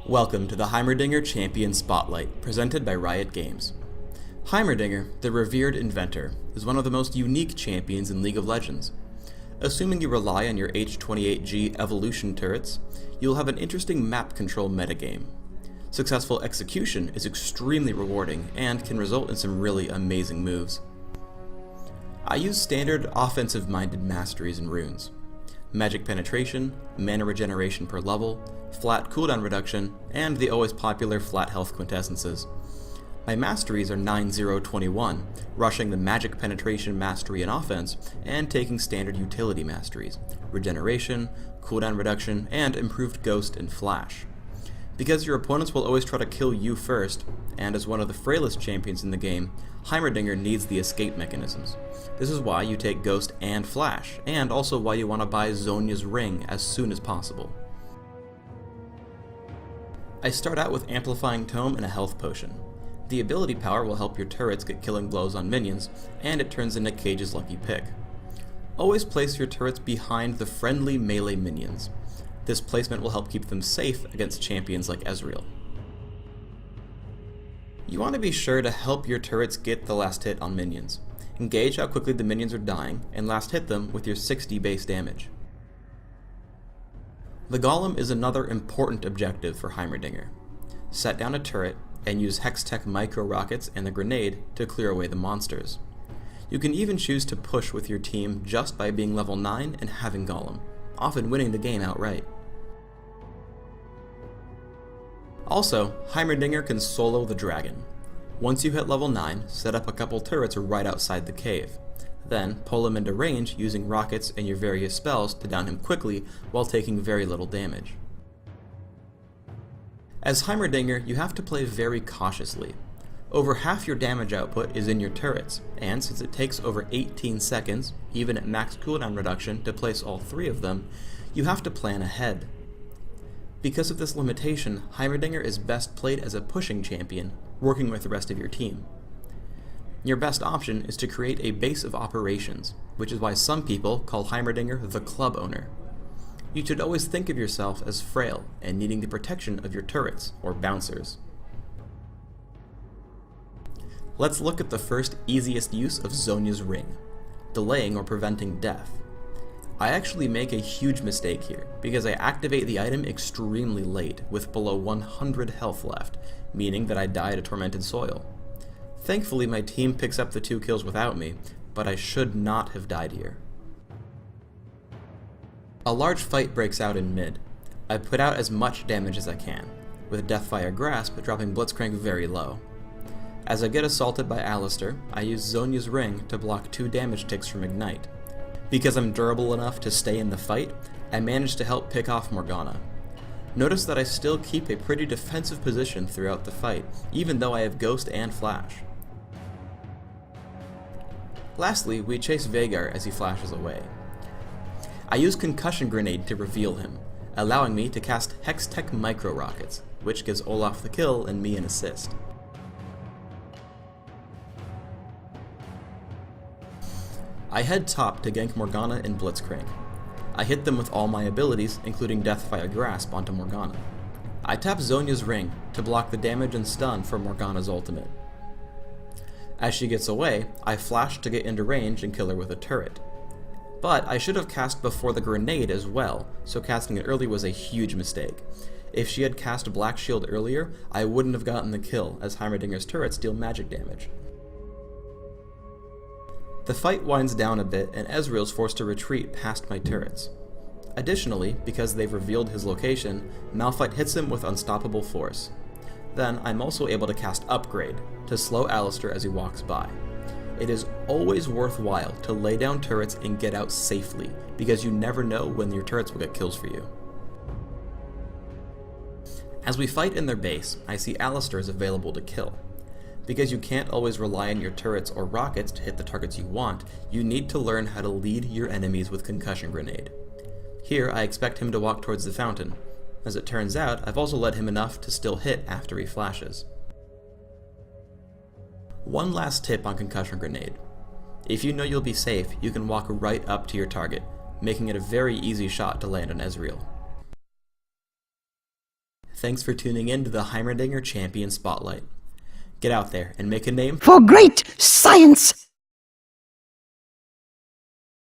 Welcome to the Heimerdinger Champion Spotlight, presented by Riot Games. Heimerdinger, the revered inventor, is one of the most unique champions in League of Legends. Assuming you rely on your H28G evolution turrets, you will have an interesting map control metagame. Successful execution is extremely rewarding and can result in some really amazing moves. I use standard offensive-minded masteries and runes. Magic penetration, mana regeneration per level, flat cooldown reduction, and the always popular flat health quintessences. My masteries are 9-0-21, rushing the magic penetration mastery in offense, and taking standard utility masteries, regeneration, cooldown reduction, and improved ghost and flash. Because your opponents will always try to kill you first, and as one of the frailest champions in the game, Heimerdinger needs the escape mechanisms. This is why you take Ghost and Flash, and also why you want to buy Zhonya's Ring as soon as possible. I start out with Amplifying Tome and a health potion. The ability power will help your turrets get killing blows on minions, and it turns into Cage's lucky pick. Always place your turrets behind the friendly melee minions. This placement will help keep them safe against champions like Ezreal. You want to be sure to help your turrets get the last hit on minions. Engage how quickly the minions are dying, and last hit them with your 60 base damage. The Golem is another important objective for Heimerdinger. Set down a turret, and use Hextech micro rockets and the grenade to clear away the monsters. You can even choose to push with your team just by being level 9 and having Golem, often winning the game outright. Also, Heimerdinger can solo the dragon. Once you hit level 9, set up a couple turrets right outside the cave. Then, pull him into range using rockets and your various spells to down him quickly while taking very little damage. As Heimerdinger, you have to play very cautiously. Over half your damage output is in your turrets, and since it takes over 18 seconds, even at max cooldown reduction, to place all 3 of them, you have to plan ahead. Because of this limitation, Heimerdinger is best played as a pushing champion, working with the rest of your team. Your best option is to create a base of operations, which is why some people call Heimerdinger the club owner. You should always think of yourself as frail and needing the protection of your turrets, or bouncers. Let's look at the first easiest use of Zhonya's Ring, delaying or preventing death. I actually make a huge mistake here, because I activate the item extremely late, with below 100 health left, meaning that I die to Tormented Soil. Thankfully my team picks up the 2 kills without me, but I should not have died here. A large fight breaks out in mid. I put out as much damage as I can, with Deathfire Grasp dropping Blitzcrank very low. As I get assaulted by Alistar, I use Zhonya's Ring to block 2 damage ticks from Ignite. Because I'm durable enough to stay in the fight, I managed to help pick off Morgana. Notice that I still keep a pretty defensive position throughout the fight, even though I have Ghost and Flash. Lastly, we chase Veigar as he flashes away. I use Concussion Grenade to reveal him, allowing me to cast Hextech micro rockets, which gives Olaf the kill and me an assist. I head top to gank Morgana and Blitzcrank. I hit them with all my abilities, including Deathfire Grasp, onto Morgana. I tap Zhonya's Ring to block the damage and stun from Morgana's ultimate. As she gets away, I flash to get into range and kill her with a turret. But I should have cast before the grenade as well, so casting it early was a huge mistake. If she had cast Black Shield earlier, I wouldn't have gotten the kill, as Heimerdinger's turrets deal magic damage. The fight winds down a bit, and Ezreal's forced to retreat past my turrets. Additionally, because they've revealed his location, Malphite hits him with unstoppable force. Then I'm also able to cast Upgrade, to slow Alistar as he walks by. It is always worthwhile to lay down turrets and get out safely, because you never know when your turrets will get kills for you. As we fight in their base, I see Alistar is available to kill. Because you can't always rely on your turrets or rockets to hit the targets you want, you need to learn how to lead your enemies with Concussion Grenade. Here, I expect him to walk towards the fountain. As it turns out, I've also led him enough to still hit after he flashes. One last tip on Concussion Grenade. If you know you'll be safe, you can walk right up to your target, making it a very easy shot to land on Ezreal. thanks for tuning in to the Heimerdinger Champion Spotlight. Get out there and make a name for great science